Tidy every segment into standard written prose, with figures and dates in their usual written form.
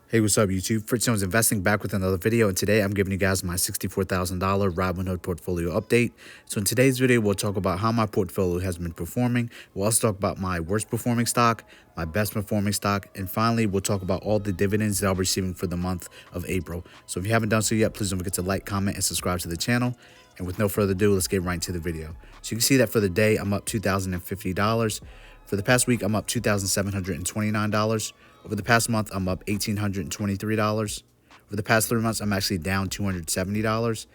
Hey, what's up, YouTube? Fritz Jones Investing back with another video, and today I'm giving you guys my $64,000 Robinhood portfolio update. So in today's video, we'll talk about how my portfolio has been performing. We'll also talk about my worst performing stock, my best performing stock, and finally, we'll talk about all the dividends that I'll be receiving for the month of April. So if you haven't done so yet, please don't forget to like, comment, and subscribe to the channel. And with no further ado, let's get right into the video. So you can see that for the day, I'm up $2,050. For the past week, I'm up $2,729. Over the past month, I'm up $1,823. Over the past 3 months, I'm actually down $270.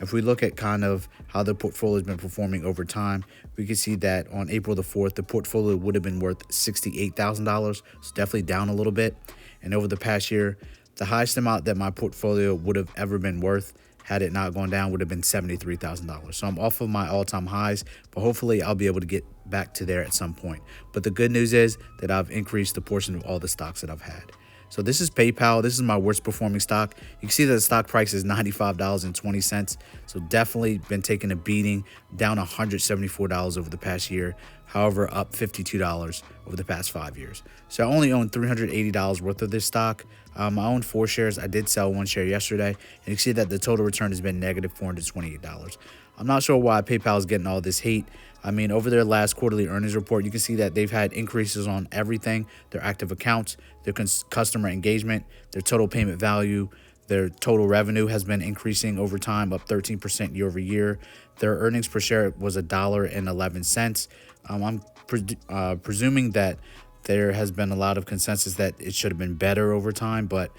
If we look at kind of how the portfolio has been performing over time, we can see that on April the 4th, the portfolio would have been worth $68,000. So definitely down a little bit. And over the past year, the highest amount that my portfolio would have ever been worth had it not gone down would have been $73,000. So I'm off of my all-time highs, but hopefully I'll be able to get back to there at some point. But the good news is that I've increased the portion of all the stocks that I've had. So this is PayPal. This is my worst performing stock. You can see that the stock price is $95.20. So definitely been taking a beating, down $174 over the past year. However, up $52 over the past 5 years. So I only own $380 worth of this stock. I own 4 shares. I did sell 1 share yesterday. And you can see that the total return has been negative $428. I'm not sure why PayPal is getting all this hate. I mean, over their last quarterly earnings report, you can see that they've had increases on everything: their active accounts, their customer engagement, their total payment value, their total revenue has been increasing over time, up 13% year over year. Their earnings per share was $1.11. I'm presuming that there has been a lot of consensus that it should have been better over time, but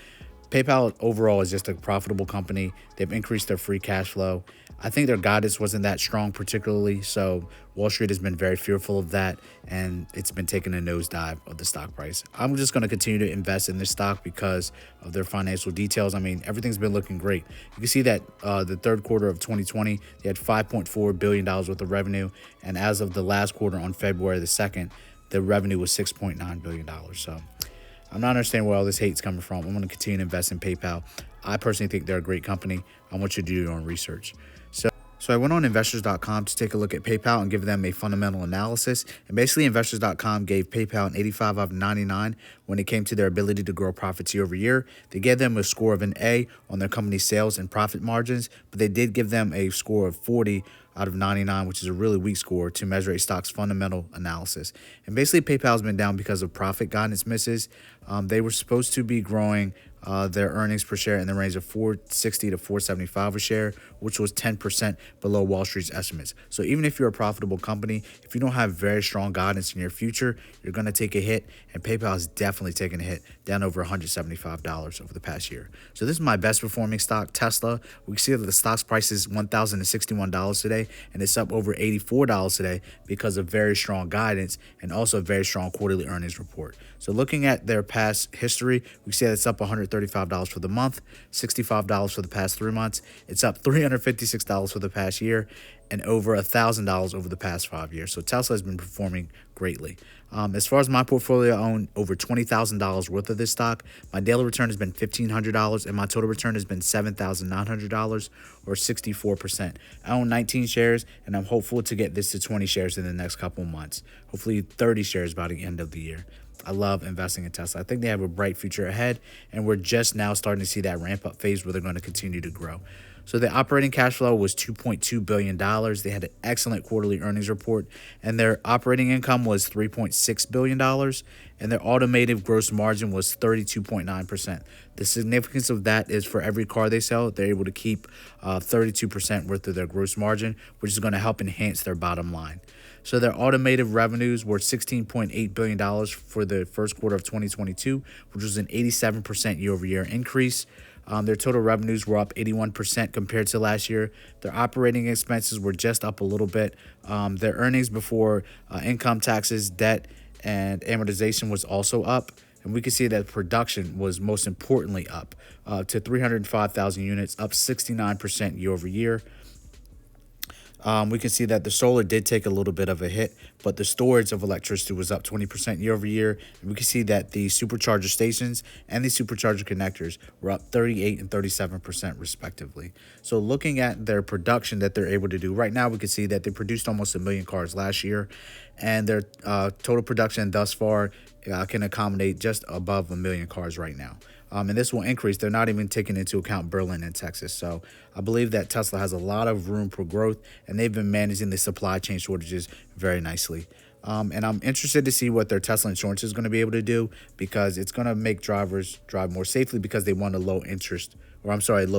PayPal overall is just a profitable company. They've increased their free cash flow. I think their guidance wasn't that strong particularly, so Wall Street has been very fearful of that, and it's been taking a nosedive of the stock price. I'm just going to continue to invest in this stock because of their financial details. I mean, everything's been looking great. You can see that the third quarter of 2020, they had $5.4 billion worth of revenue, and as of the last quarter on February the 2nd, the revenue was $6.9 billion. So I'm not understanding where all this hate's coming from. I'm going to continue to invest in PayPal. I personally think they're a great company. I want you to do your own research. So I went on investors.com to take a look at PayPal and give them a fundamental analysis. And basically, investors.com gave PayPal an 85 out of 99 when it came to their ability to grow profits year over year. They gave them a score of an A on their company's sales and profit margins, but they did give them a score of 40 out of 99, which is a really weak score to measure a stock's fundamental analysis. And basically, PayPal has been down because of profit guidance misses. They were supposed to be growing their earnings per share in the range of $4.60 to $4.75 a share, which was 10% below Wall Street's estimates. So even if you're a profitable company, if you don't have very strong guidance in your future, you're going to take a hit. And PayPal has definitely taken a hit, down over $175 over the past year. So this is my best performing stock, Tesla. We can see that the stock's price is $1,061 today, and it's up over $84 today because of very strong guidance and also a very strong quarterly earnings report. So looking at their past history, we see that it's up $135 for the month, $65 for the past 3 months. It's up $356 for the past year, and over $1,000 over the past 5 years. So Tesla has been performing greatly. As far as my portfolio, I own over $20,000 worth of this stock. My daily return has been $1,500, and my total return has been $7,900, or 64%. I own 19 shares, and I'm hopeful to get this to 20 shares in the next couple months. Hopefully 30 shares by the end of the year. I love investing in Tesla. I think they have a bright future ahead, and we're just now starting to see that ramp-up phase where they're going to continue to grow. So the operating cash flow was $2.2 billion. They had an excellent quarterly earnings report, and their operating income was $3.6 billion, and their automotive gross margin was 32.9%. The significance of that is for every car they sell, they're able to keep 32% worth of their gross margin, which is going to help enhance their bottom line. So their automotive revenues were $16.8 billion for the first quarter of 2022, which was an 87% year-over-year increase. Their total revenues were up 81% compared to last year. Their operating expenses were just up a little bit. Their earnings before income taxes, debt, and amortization was also up. And we can see that production was most importantly up to 305,000 units, up 69% year over year. We can see that the solar did take a little bit of a hit, but the storage of electricity was up 20% year over year. And we can see that the supercharger stations and the supercharger connectors were up 38 and 37% respectively. So looking at their production that they're able to do right now, we can see that they produced almost 1 million cars last year, and their total production thus far can accommodate just above 1 million cars right now. And this will increase. They're not even taking into account Berlin and Texas. So I believe that Tesla has a lot of room for growth, and they've been managing the supply chain shortages very nicely. And I'm interested to see what their Tesla insurance is going to be able to do, because it's going to make drivers drive more safely because they want a low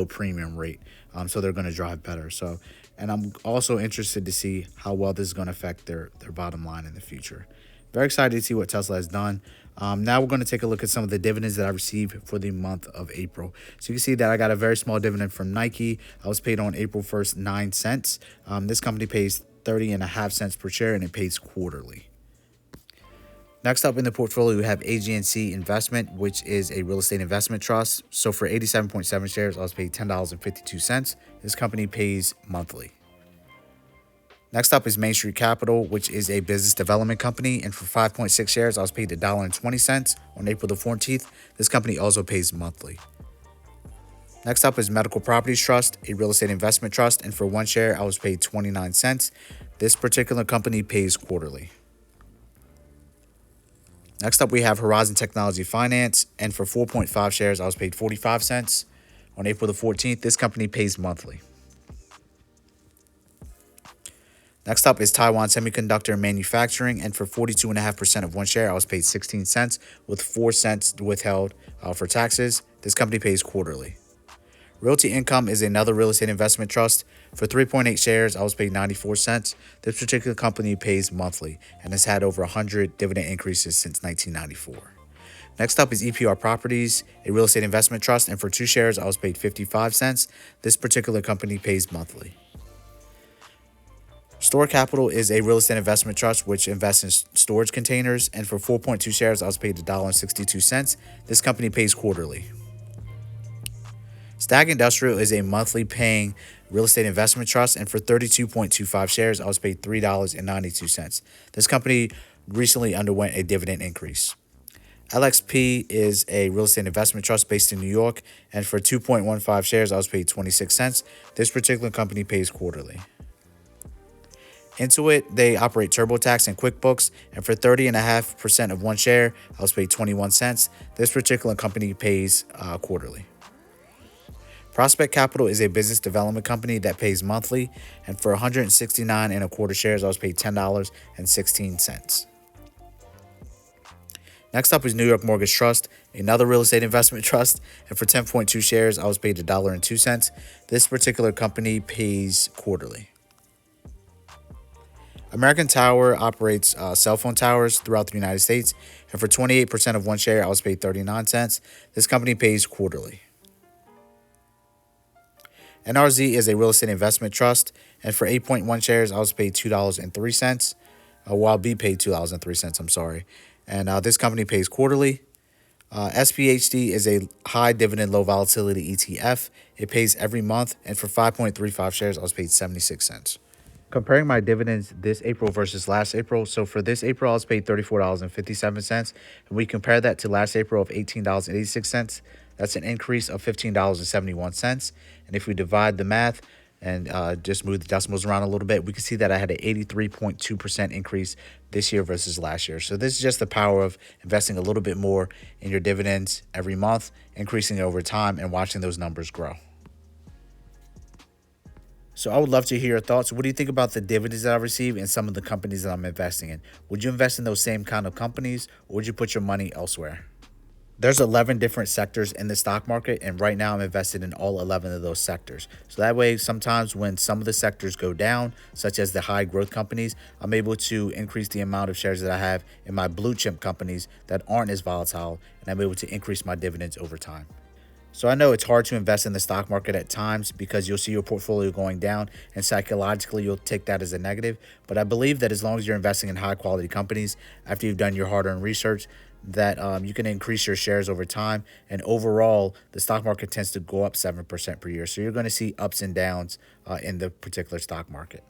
premium rate. So they're going to drive better. So, and I'm also interested to see how well this is going to affect their bottom line in the future. Very excited to see what Tesla has done. Now we're going to take a look at some of the dividends that I received for the month of April. So you can see that I got a very small dividend from Nike. I was paid on April 1st, 9 cents. This company pays 30.5 cents per share, and it pays quarterly. Next up in the portfolio, we have Agnc Investment, which is a real estate investment trust. So for 87.7 shares, I was paid $10.52. This company pays monthly. Next up is Main Street Capital, which is a business development company. And for 5.6 shares, I was paid $1.20 on April the 14th. This company also pays monthly. Next up is Medical Properties Trust, a real estate investment trust. And for 1 share, I was paid 29 cents. This particular company pays quarterly. Next up, we have Horizon Technology Finance. And for 4.5 shares, I was paid 45 cents on April the 14th. This company pays monthly. Next up is Taiwan Semiconductor Manufacturing, and for 42.5% of 1 share, I was paid 16 cents with 4 cents withheld for taxes. This company pays quarterly. Realty Income is another real estate investment trust. For 3.8 shares, I was paid 94 cents. This particular company pays monthly and has had over 100 dividend increases since 1994. Next up is Epr Properties, a real estate investment trust, and for 2 shares, I was paid 55 cents. This particular company pays monthly. Store Capital is a real estate investment trust which invests in storage containers, and for 4.2 shares, I was paid $1.62. This company pays quarterly. Stag Industrial is a monthly paying real estate investment trust, and for 32.25 shares, I was paid $3.92. This company recently underwent a dividend increase. LXP is a real estate investment trust based in New York, and for 2.15 shares, I was paid 26 cents. This particular company pays quarterly. Intuit, they operate TurboTax and QuickBooks, and for 30.5% of 1 share, I was paid 21 cents. This particular company pays quarterly. Prospect Capital is a business development company that pays monthly, and for 169.25 shares, I was paid $10.16. Next up is New York Mortgage Trust, another real estate investment trust, and for 10.2 shares, I was paid $1.02. This particular company pays quarterly. American Tower operates cell phone towers throughout the United States, and for 28% of 1 share, I was paid 39 cents. This company pays quarterly. NRZ is a real estate investment trust, and for 8.1 shares, I was paid $2.03. Well, I'll be paid $2.03, I'm sorry. And this company pays quarterly. SPHD is a high dividend, low volatility ETF. It pays every month, and for 5.35 shares, I was paid 76 cents. Comparing my dividends this April versus last April. So for this April, I was paid $34.57. And we compare that to last April of $18.86. That's an increase of $15.71. And if we divide the math and just move the decimals around a little bit, we can see that I had an 83.2% increase this year versus last year. So this is just the power of investing a little bit more in your dividends every month, increasing it over time, and watching those numbers grow. So I would love to hear your thoughts. What do you think about the dividends that I receive and some of the companies that I'm investing in? Would you invest in those same kind of companies, or would you put your money elsewhere? There's 11 different sectors in the stock market, and right now I'm invested in all 11 of those sectors. So that way, sometimes when some of the sectors go down, such as the high growth companies, I'm able to increase the amount of shares that I have in my blue chip companies that aren't as volatile, and I'm able to increase my dividends over time. So I know it's hard to invest in the stock market at times because you'll see your portfolio going down, and psychologically you'll take that as a negative. But I believe that as long as you're investing in high quality companies, after you've done your hard-earned research, that you can increase your shares over time. And overall, the stock market tends to go up 7% per year. So you're going to see ups and downs in the particular stock market.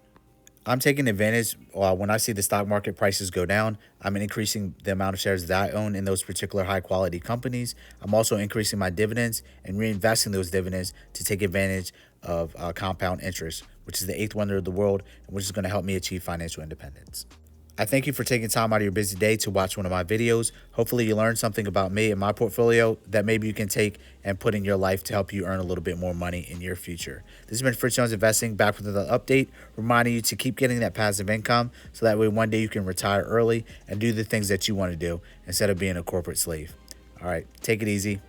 I'm taking advantage when I see the stock market prices go down. I'm increasing the amount of shares that I own in those particular high quality companies. I'm also increasing my dividends and reinvesting those dividends to take advantage of compound interest, which is the eighth wonder of the world, and which is going to help me achieve financial independence. I thank you for taking time out of your busy day to watch one of my videos. Hopefully you learned something about me and my portfolio that maybe you can take and put in your life to help you earn a little bit more money in your future. This has been Fritz Jones Investing, back with another update, reminding you to keep getting that passive income so that way one day you can retire early and do the things that you want to do instead of being a corporate slave. All right, take it easy.